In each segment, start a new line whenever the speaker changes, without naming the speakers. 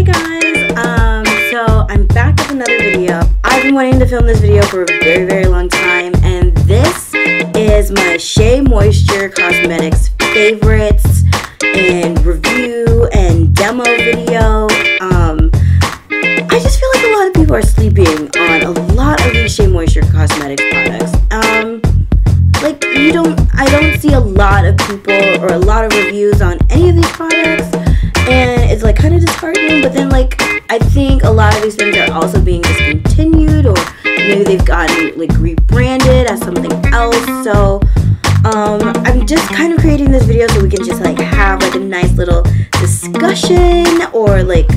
Hey guys, so I'm back with another video. I've been wanting to film this video for a very long time, and this is my SheaMoisture Cosmetics favorites and review and demo video. I just feel like a lot of people are sleeping on a lot of these SheaMoisture Cosmetics products. I don't see a lot of people or a lot of reviews on any of these products, and it's like kind of disheartening. But then like I think a lot of these things are also being discontinued, or maybe they've gotten like rebranded as something else. So I'm just kind of creating this video so we can just like have like a nice little discussion, or like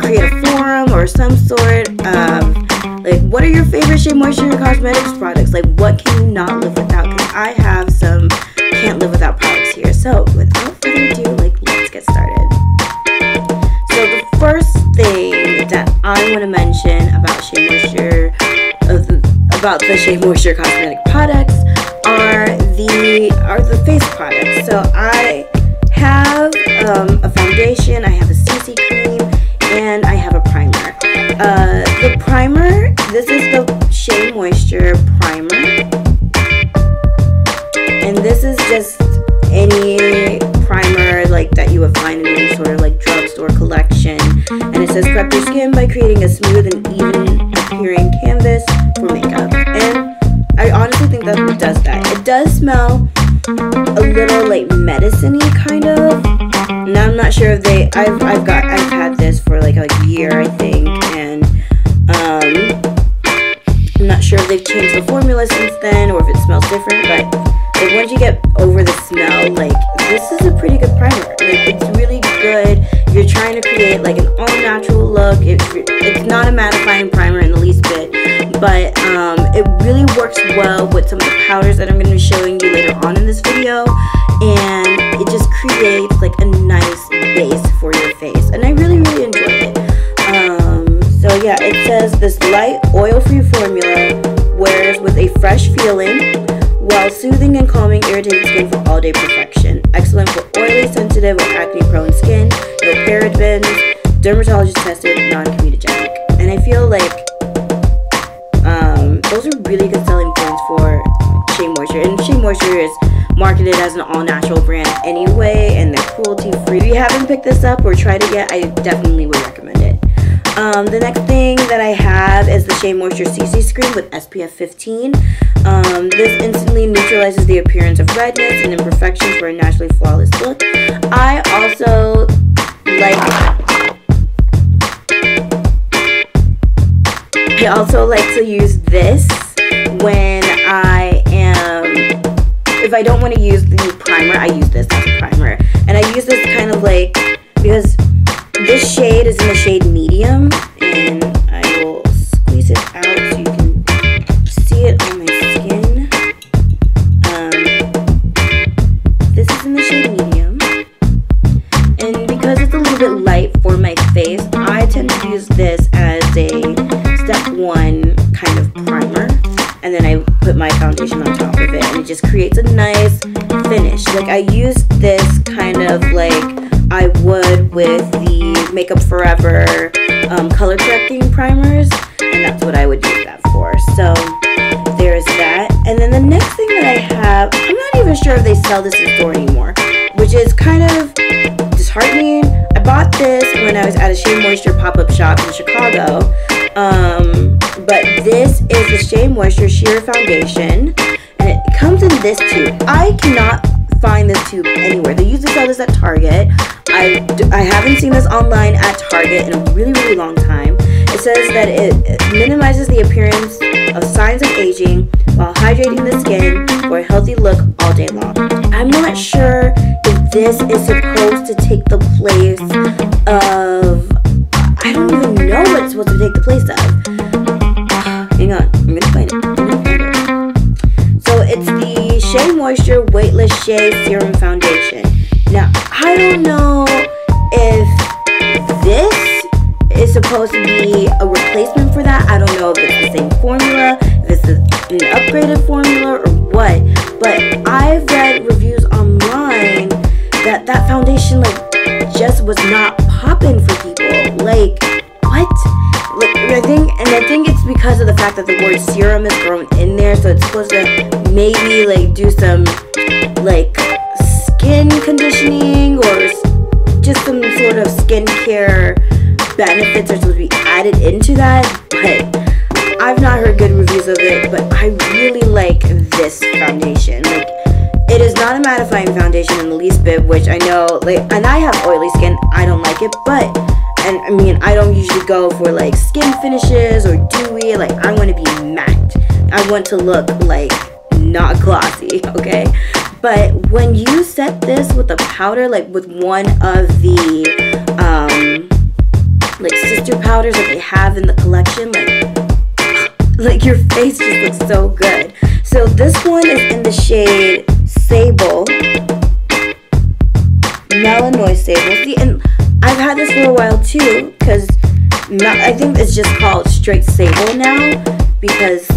create a forum or some sort of like, what are your favorite SheaMoisture Cosmetics products? Like, what can you not live without? Because I have some can't live without products here. So without further ado, like, let's get started. So the first thing that I want to mention about SheaMoisture, about the SheaMoisture Cosmetic products, are the face products. So I have a foundation, I have a CC cream, and I have a primer. The primer, this is the SheaMoisture primer, and this is just any primer like that you would find in any sort of like drugstore collection, and it says prep your skin by creating a smooth and even appearing canvas for makeup. And I honestly think that it does that. It does smell a little like medicine-y kind of. Now I'm not sure if I've had this for like a year, I think, and I'm not sure if they've changed the formula since then or if it smells different, but like once you get over the smell, like this is a pretty good primer. Like it's really good. You're trying to create like an all-natural look. It's not a mattifying primer in the least bit, but it really works well with some of the powders that I'm going to be showing you later on in this video, and it just creates like a nice base for your face, and I really enjoy it. So yeah, it says this light oil-free formula wears with a fresh feeling while soothing and calming irritated skin for all-day perfection. Excellent for oily, sensitive, or acne-prone skin. No parabens, dermatologist tested, non-comedogenic. And I feel like those are really good selling points for SheaMoisture. And SheaMoisture is marketed as an all-natural brand anyway, and they're cruelty-free. If you haven't picked this up or tried it yet, I definitely would recommend it. The next thing that I have is the SheaMoisture CC Screen with SPF 15. This instantly neutralizes the appearance of redness and imperfections for a naturally flawless look. I also like to use this when if I don't want to use the primer, I use this as a primer. And I use this kind of like, because this shade is in the shade medium, and I will squeeze it out so you can see it on my skin. This is in the shade medium, and because it's a little bit light for my face, I tend to use this as a step one kind of primer, and then I put my foundation on top of it, and it just creates a nice finish. Like I use this kind of like I would with the Makeup Forever color correcting primers, and that's what I would use that for. So there's that. And then the next thing that I have, I'm not even sure if they sell this in the store anymore, which is kind of disheartening. I bought this when I was at a SheaMoisture pop-up shop in Chicago, but this is the SheaMoisture Sheer Foundation, and it comes in this tube. I cannot find this tube anywhere. They usually sell this at Target. I haven't seen this online at Target in a really long time. It says that it minimizes the appearance of signs of aging while hydrating the skin for a healthy look all day long. I'm not sure if this is supposed to take the place of, I don't even know what it's supposed to take the place of. Hang on, I'm gonna find it. So it's the SheaMoisture Weightless Shea Serum Foundation. Now, I don't know if this is supposed to be a replacement for that. I don't know if it's the same formula, if it's an upgraded formula or what, but I've read reviews online that foundation like just was not popping for people. fact that the word serum is thrown in there, so it's supposed to maybe like do some like skin conditioning or just some sort of skincare benefits are supposed to be added into that. But I've not heard good reviews of it, but I really like this foundation. Like, it is not a mattifying foundation in the least bit, which I know, like, and I have oily skin, I don't like it, but, and I mean, I don't usually go for, like, skin finishes or dewy, like, I want to be matte. I want to look, like, not glossy, okay? But when you set this with a powder, like, with one of the, like, sister powders that they have in the collection, like your face just looks so good. So this one is in the shade Sable, Melanoid Sable. See, and I've had this for a while too, because I think it's just called straight Sable now, because,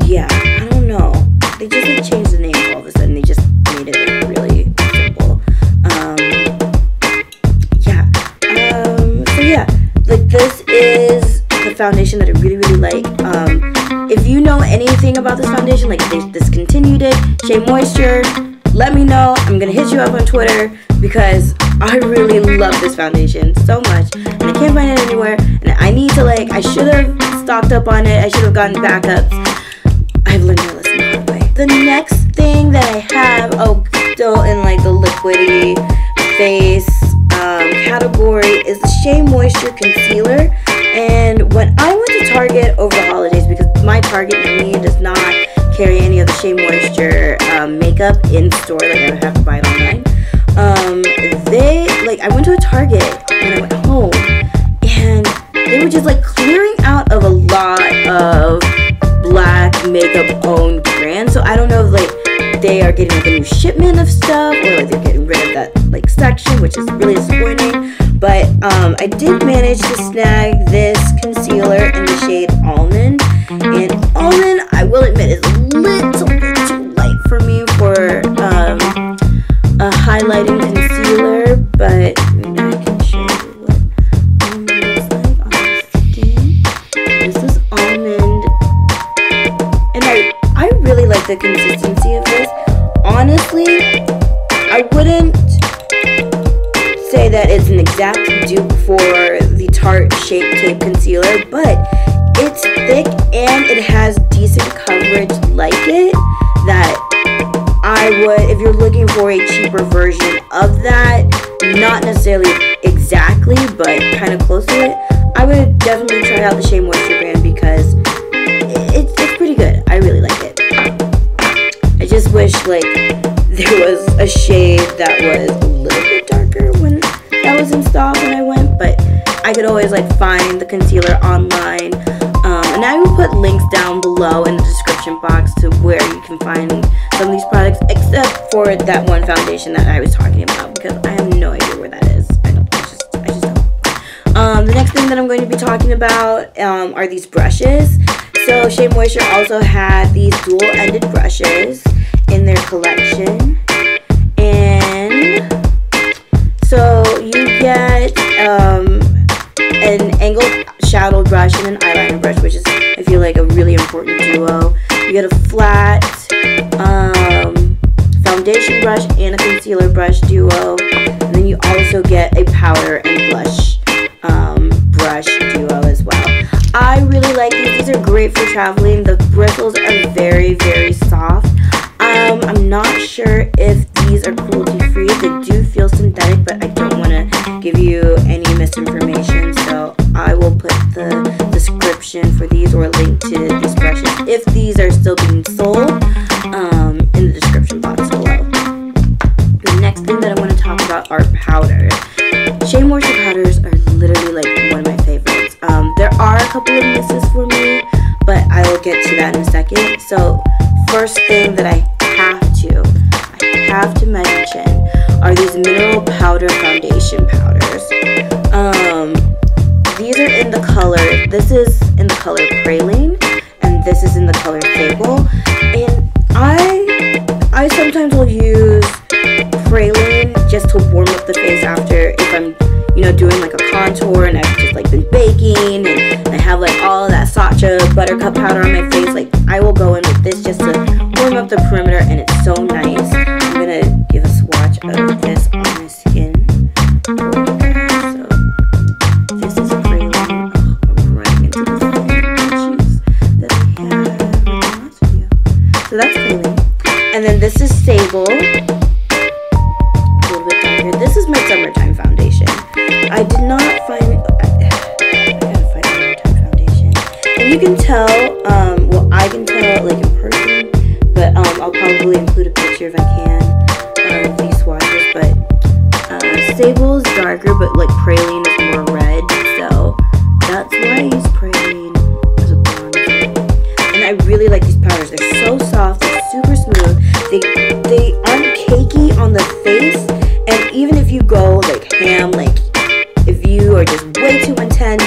yeah, I don't know. They just like changed the name all of a sudden. They just made it like really simple. So yeah, like this is the foundation that I really, really like. If you know anything about this foundation, like if they discontinued it, SheaMoisture, let me know. I'm gonna hit you up on Twitter because I really love this foundation so much, and I can't find it anywhere. And I need to, like, I should have stocked up on it. I should have gotten backups. I've learned my lesson the hard way. The next thing that I have, still in like the liquidy face category, is the SheaMoisture concealer. And when I went to Target over the holidays, because my Target for me does not carry any of the SheaMoisture makeup in store, like I would have to buy it online. I went to a Target when I went home, and they were just like clearing out of a lot of black makeup owned brands. So I don't know if like they are getting like a new shipment of stuff, or like they're getting rid of that like section, which is really disappointing. But I did manage to snag this concealer in the shade Almond. And Almond, I will admit, is a little bit too light for me for a highlighting concealer. But I can show you what Almond looks like on the skin. This is Almond. And I really like the consistency of this. Honestly, I wouldn't say that it's an exact dupe for the Tarte Shape Tape Concealer, but it's thick and it has decent coverage like it, that I would, if you're looking for a cheaper version of that, not necessarily exactly, but kind of close to it, I would definitely try out the SheaMoisture brand because it's pretty good. I really like it. I just wish like there was a shade that was a little bit darker when that was in stock when I went, but I could always like find the concealer online, and I will put links down below in the description box to where you can find some of these products, except for that one foundation that I was talking about, because I have no idea where that is. I just don't. The next thing that I'm going to be talking about are these brushes. So SheaMoisture also had these dual-ended brushes in their collection, and so you get an angled shadow brush and an eyeliner brush, which is, I feel like, a really important duo. You get a flat foundation brush and a concealer brush duo, and then you also get a powder and blush brush duo as well. I really like these. These are great for traveling. The bristles are very, very soft. I'm not sure if these are cruelty-free. They do feel synthetic, but I don't want to give you any misinformation, so I will put the description for these or a link to these brushes, if these are still being sold, in the description box below. The next thing that I want to talk about are powders. SheaMoisture powders are literally like one of my favorites. There are a couple of misses for me, but I will get to that in a second. So first thing that I have to mention are these mineral powder foundation powders. These are in the color, this is in the color Praline, and this is in the color Sable. And I sometimes will use Praline just to warm up the face after, if I'm, doing doing like a contour and I've just like been baking and I have like all of that Sacha buttercup powder on my face, like I will go in with this just to warm up the perimeter, and it's so nice. I'm gonna give a swatch of this on my skin. So this is Praline. Oh, I'm running into the issues that I had in the last video. So that's Praline. And then this is Sable. This is my summertime foundation. I did not find, I gotta find a summertime foundation. And you can tell, well I can tell like in person, but I'll probably include a picture if I can of these swatches. But Sable is darker, but like Praline is more red, so that's why I use Praline as a bronzer. And I really like these powders. They're so soft, they're super smooth. They aren't cakey on the face. And even if you go like ham, like if you are just way too intense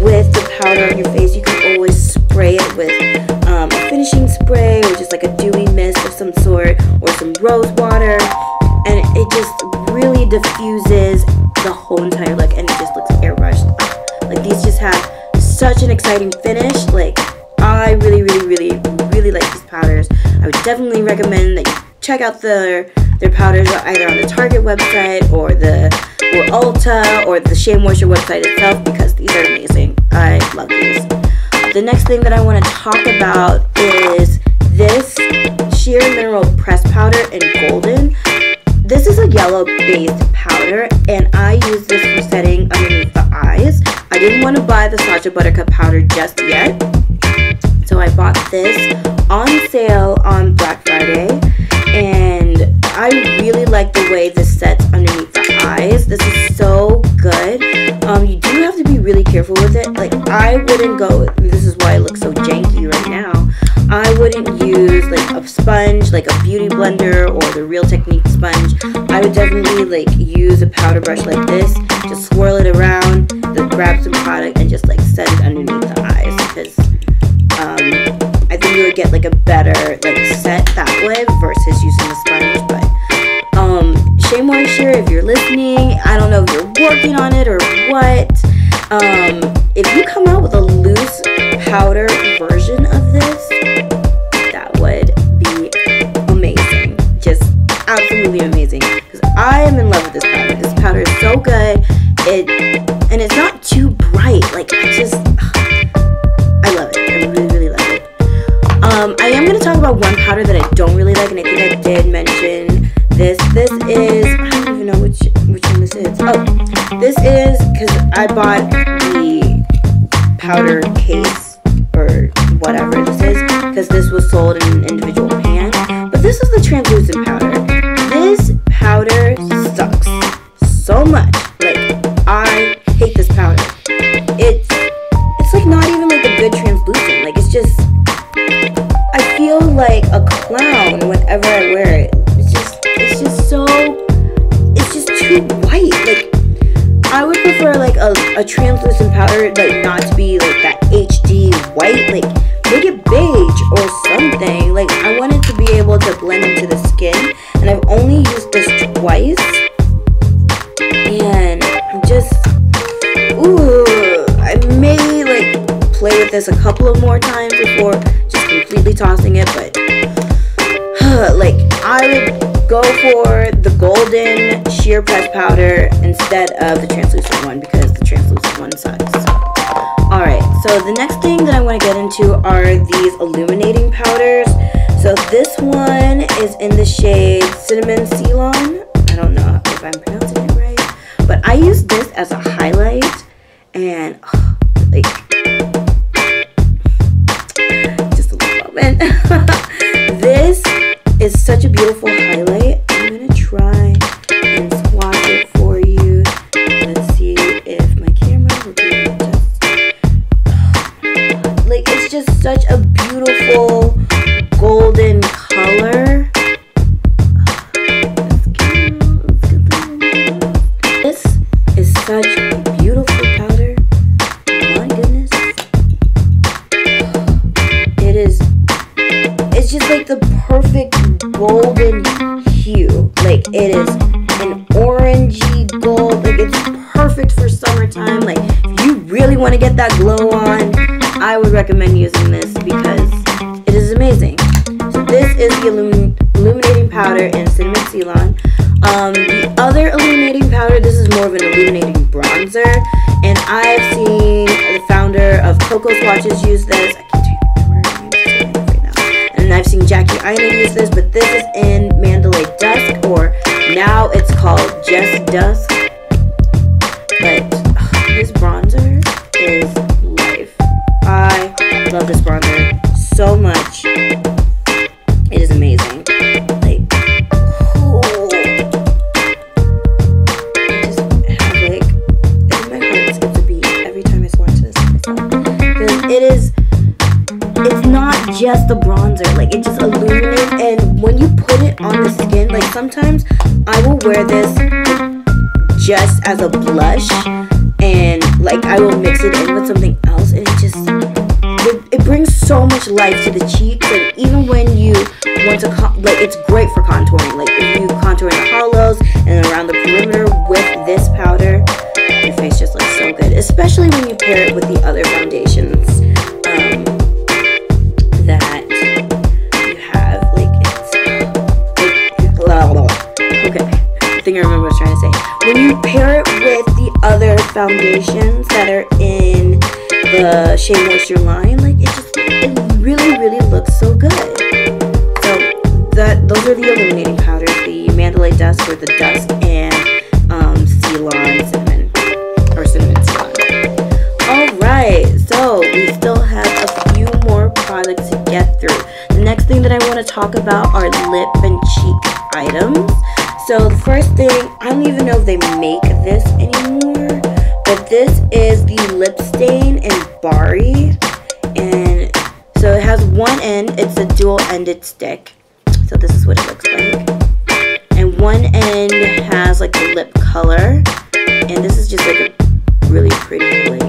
with the powder on your face, you can always spray it with a finishing spray or just like a dewy mist of some sort or some rose water, and it just really diffuses the whole entire look and it just looks airbrushed. Like these just have such an exciting finish. Like I really like these powders. I would definitely recommend that you check out their powders either on the Target website or Ulta or the SheaMoisture website itself, because these are amazing. I love these. The next thing that I want to talk about is this Sheer Mineral Press Powder in Golden. This is a yellow based powder and I use this for setting underneath the eyes. I didn't want to buy the Sacha Buttercup powder just yet, so I bought this on sale on Black Friday, and I really like the way this sets underneath the eyes. This is so good. You do have to be really careful with it. Like I wouldn't go, this is why I look so janky right now, I wouldn't use like a sponge, like a beauty blender or the Real Technique sponge. I would definitely like use a powder brush like this, just swirl it around, then grab some product and just like set it underneath the eyes, because I think you would get like a better like set that way versus using the sponge. But SheaMoisture, if you're listening, I don't know if you're working on it or what, if you come out with a loose powder version of this, that would be amazing. Just absolutely amazing, because I am in love with this powder. This powder is so good. And it's not too bright. Like I love it. I really love it. I am going to talk about one powder that I don't really like, and I think I did mention this. This is, I don't even know which one this is. Oh, this is, because I bought the powder case or whatever this is, because this was sold in an individual pan. But this is the translucent powder. This powder sucks so much. Like, I hate this powder. It's like not even like a good translucent. Like it's just, I feel like a clown whenever I wear it. It's just too white. Like I would prefer like a translucent powder, like not to be like that HD white. Like make it beige or something. Like I want it to be able to blend into the skin, and I've only used this twice, and I'm just, ooh, I may like play with this a couple of more times before just completely tossing it. But like I would go for the golden sheer press powder instead of the translucent one, because the translucent one sucks. Alright, so the next thing that I want to get into are these illuminating powders. So this one is in the shade Cinnamon Ceylon. I don't know if I'm pronouncing it right, but I use this as a highlight, and like, just a little moment. This is such a beautiful highlight. I'm gonna try and swatch it for you. Let's see if my camera will do it justice. Like it's just such a beautiful golden color. This is such a beautiful powder. My goodness. It is. It's just like the perfect golden hue. Like it is an orangey gold. Like it's perfect for you want to get that glow on, I would recommend using this because it is amazing. So this is the Illuminating powder in Cinnamon Ceylon. The other illuminating powder, this is more of an illuminating bronzer, and I've seen the founder of Coco Swatches use this. I can't remember her name right now. And I've seen Jackie Aina use this, but this is in Mandalay Dusk, or now it's called just Dusk. But this bronzer is life. I love this bronzer so much. It is amazing. Like, oh, I just have like, my heart skips a beat every time I swatch this myself. Because it's not just the bronzer. Like, it just illuminates, and when you put it on the skin, like sometimes I will wear this just as a blush, and like I will mix it in with something else, and it brings so much life to the cheeks. And even when you want to like, it's great for contouring. Like if you contour in the hollows and around the perimeter with this powder, your face just looks so good, especially when you pair it with the other foundations that you have. Like, it's like, okay, I think I remember what I was trying to say. When you pair it with the other foundations that are in the SheaMoisture line, like it really looks so good. So those are the illuminating powders, the Mandalay Dusk or the Dusk, and Ceylon cinnamon Ceylon. Alright, so we still have a few more products to get through. The next thing that I want to talk about are lip and cheek items. So the first thing, I don't even know if they make this anymore, but this is the lip stain in Bari, and so it has one end, it's a dual-ended stick, so this is what it looks like, and one end has like the lip color, and this is just like a really pretty, like,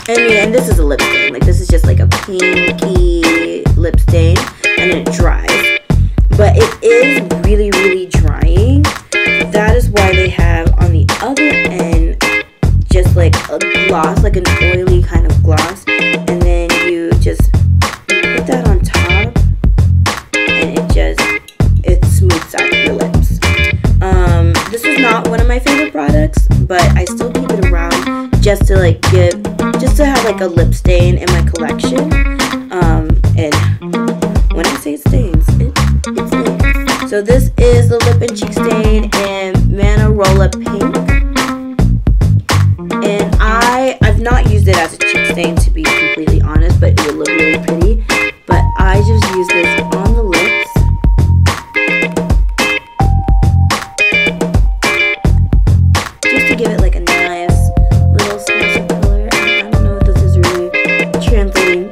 and this is a lip stain, like this is just like a pinky lip stain, and it dries, but it is really drying. That is why they have on the other end just like a gloss, like an oily kind of gloss, and then you just put that on top, and it smooths out your lips. This is not one of my favorite products, but I still keep it around just to like have like a lip stain in my collection. And when I say it stains, it stains. So this is the lip and cheek stain in Mana Rolla Pink. And I've not used it as a cheek stain, to be completely honest, but it would look really pretty. But I just use this on the lips. Just to give it like a nice little splash of color. I don't know if this is really translating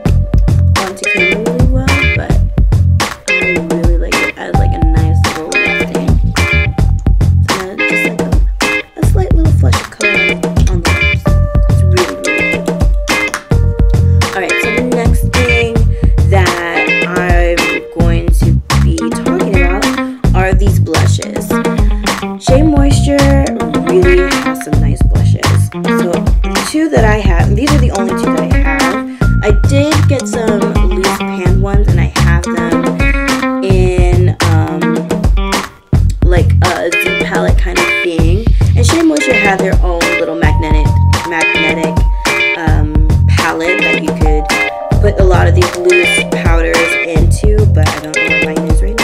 onto camera really well, but I really like it as like a nice little lip stain. So just like a slight little flush of color on the lips. It's really good. Alright, so the next thing that I'm going to be talking about are these blushes. SheaMoisture really has some nice blushes. So the two that I have, and these are the only two that I have. I did get some loose pan ones, and I have them in like a Z palette kind of thing. And SheaMoisture had their own little magnetic palette that you could put a lot of these loose powders into, but I don't know where mine is right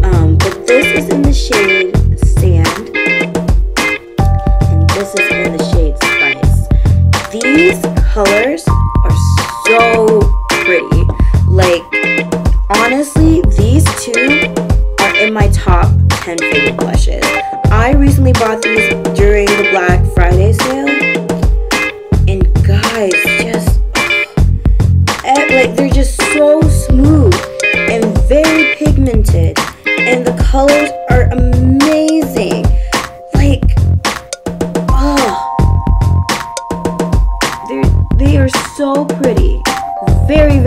now. But this is in the shade Sand, and this is in the shade Spice. These colors are so pretty. Like, honestly, these two are in my top 10 favorite blushes. I recently bought these during the Black Friday sale, and guys, just like, they're just so smooth and very pigmented, and the colors are amazing. Like, they are so pretty. Very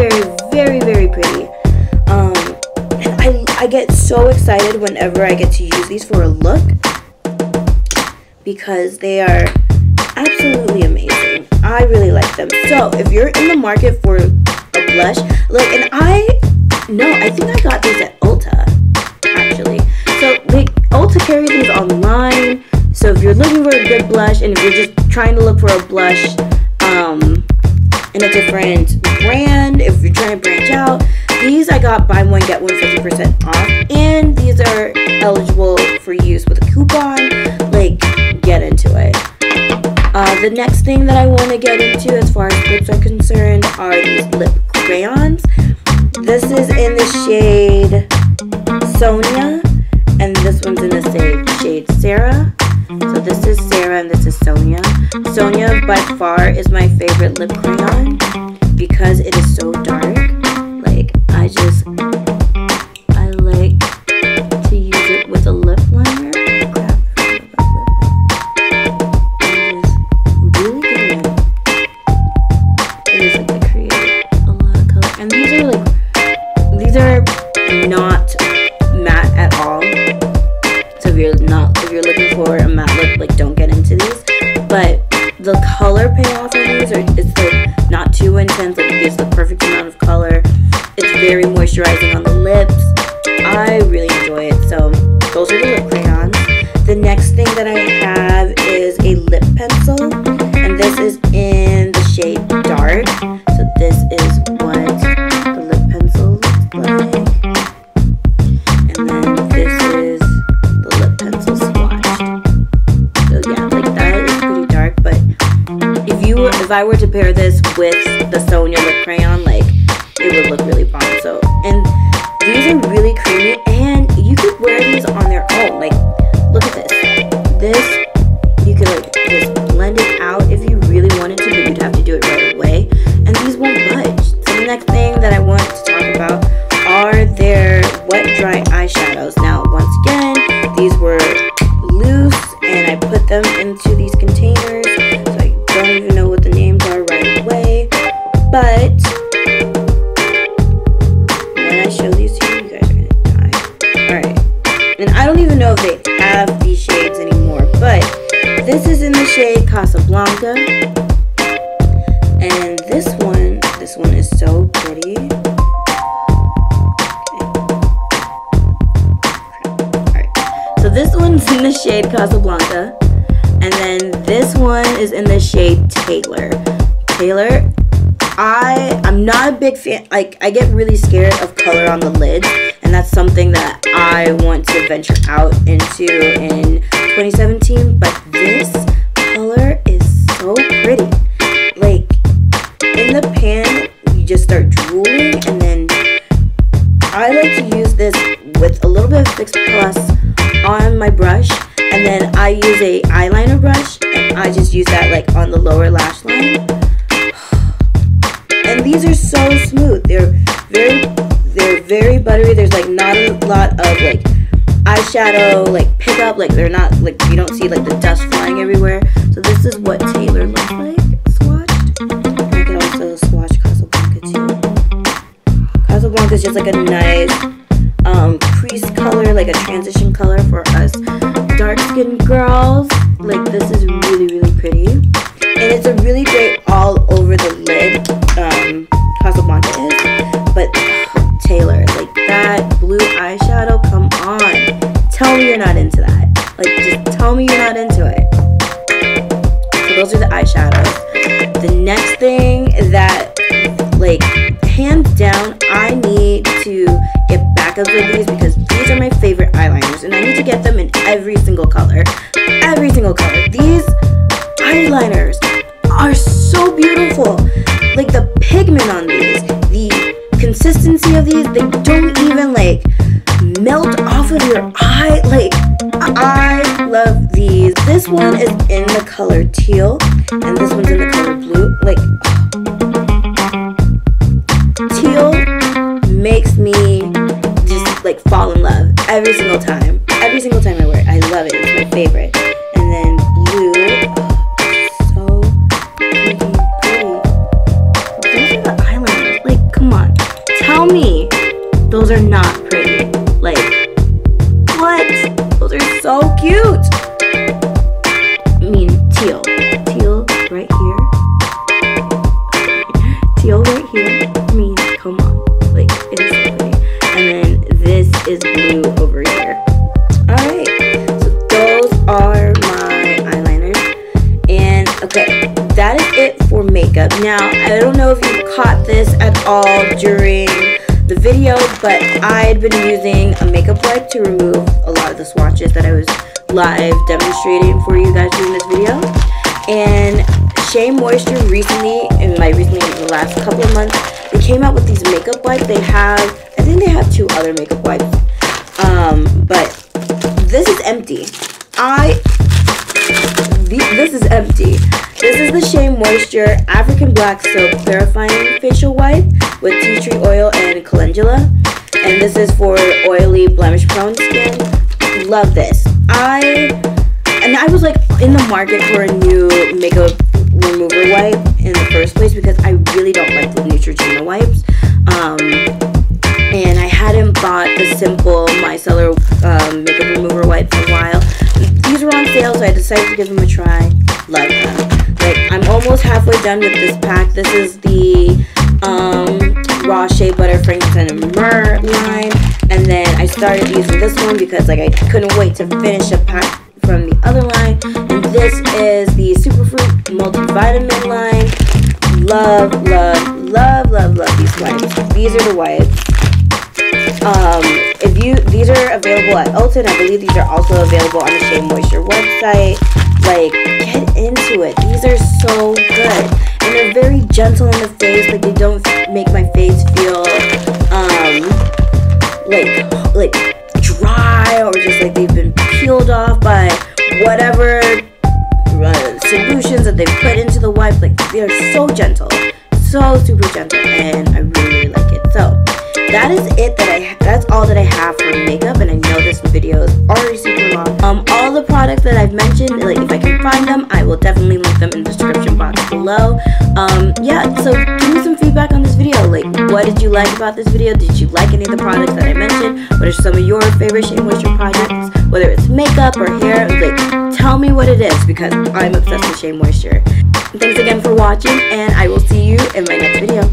pretty. And I get so excited whenever I get to use these for a look, because they are absolutely amazing. I really like them. So if you're in the market for a blush, like, and I think I got these at Ulta, actually. So like, Ulta carries these online. So if you're looking for a good blush, and if you're just trying to look for a blush in a different brand, if you're trying to branch out, these I got buy one get one 50% off, and these are eligible for use with a coupon. Like, get into it. The next thing that I want to get into as far as lips are concerned are these lip crayons. This is in the shade Sonia, and this one's in the shade Sarah. So this is Sarah and this is Sonia. Sonia by far is my favorite lip crayon because it is so dark. Like, I like to use it with a lip liner. Not matte at all. So if you're looking for a matte look, like, don't get into these. But the color payoff of these it's like not too intense. Like, it gives the perfect amount of color. It's very moisturizing on the lips. I really enjoy it. So those are the lip crayons. The next thing that I have is a lip pencil, and this is in the shade Dark. So this is what the lip pencil looks like. And then this is the lip pencil swatched. So yeah, like, that is pretty dark, but if I were to pair this with the Sonia lip crayon, like, it would look really bomb. So, and these are really creamy, and you could wear these on their own. Like, look at this. This, you could, like, just blend it out if you really wanted to, but you'd have to do it right away. And these won't budge. So the next thing that I want to talk about are their wet dry eyeshadows. Now, once again, these were loose, and I put them into these containers, so I don't even know what the names are right away. But when I show these to you, you guys are gonna die. Alright, and I don't even know if they have these shades anymore, but this is in the shade Casablanca, and this one is so pretty. So this one's in the shade Casablanca, and then this one is in the shade Taylor. I'm not a big fan. Like, I get really scared of color on the lid, and that's something that I want to venture out into in 2017. But this color is so pretty. Like, in the pan, you just start drooling, and then I like to use this with a little bit of Fix Plus on my brush, and then I use a eyeliner brush, and I just use that, like, on the lower lash line. And these are so smooth. They're very buttery. There's, like, not a lot of, like, eyeshadow, like, pickup. Like, they're not, like, you don't see, like, the dust flying everywhere. So this is what Taylor looks like swatched. And I can also swatch Casablanca too. Casablanca is just, like, a nice crease color, like a transition color for us dark skinned girls. Like, this is really pretty, and it's a really great all over the lid. Casablanca is, but Taylor, like, that blue eyeshadow, come on, tell me you're not into that. Like, just tell me you're not into it. So those are the eyeshadows. The next thing that, like, hands down, I need to get backups of these because these are my favorite eyeliners, and I need to get them in every single color. Every single color. These eyeliners are so beautiful. Like, the pigment on these, the consistency of these, they don't even, like, melt off of your eye. Like, I love these. This one is in the color Teal, and this one's in the color Blue. Like, Teal makes me just, like, fall in love every single time. Every single time I wear it. I love it. It's my favorite. And then Blue, so pretty. Those are the eyeliners. Like, come on. Tell me those are not pretty. Like, what? Those are so cute. I mean, Teal right here. makeup. Now, I don't know if you caught this at all during the video, but I'd been using a makeup wipe to remove a lot of the swatches that I was live demonstrating for you guys during this video. And SheaMoisture recently, in the last couple of months, they came out with these makeup wipes. I think they have 2 other makeup wipes, but this is empty. This is empty. This is the SheaMoisture African Black Soap Clarifying Facial Wipe with tea tree oil and calendula, and this is for oily, blemish-prone skin. Love this. I was like in the market for a new makeup remover wipe in the first place because I really don't like the Neutrogena wipes. And I hadn't bought the simple micellar makeup remover wipe for a while. These were on sale, so I decided to give them a try. Love them. Like, I'm almost halfway done with this pack. This is the raw shea butter, frankincense, and myrrh line. And then I started using this one because like I couldn't wait to finish a pack from the other line. And this is the Superfruit multivitamin line. Love, love, love, love, love these wipes. These are the wipes. These are available at Ulta, and I believe these are also available on the SheaMoisture website. Like, get into it. These are so good, and they're very gentle on the face. Like, they don't make my face feel like dry or just like they've been peeled off by whatever solutions that they've put into the wipe. Like, they're so gentle, so super gentle, and I really, really like it. So that is it. That's all that I have for makeup, and I know this video is already super long. All the products that I've mentioned, like if I can find them, I will definitely link them in the description box below. Yeah, so give me some feedback on this video. Like, what did you like about this video? Did you like any of the products that I mentioned? What are some of your favorite SheaMoisture products? Whether it's makeup or hair, like, tell me what it is because I'm obsessed with SheaMoisture. Thanks again for watching, and I will see you in my next video.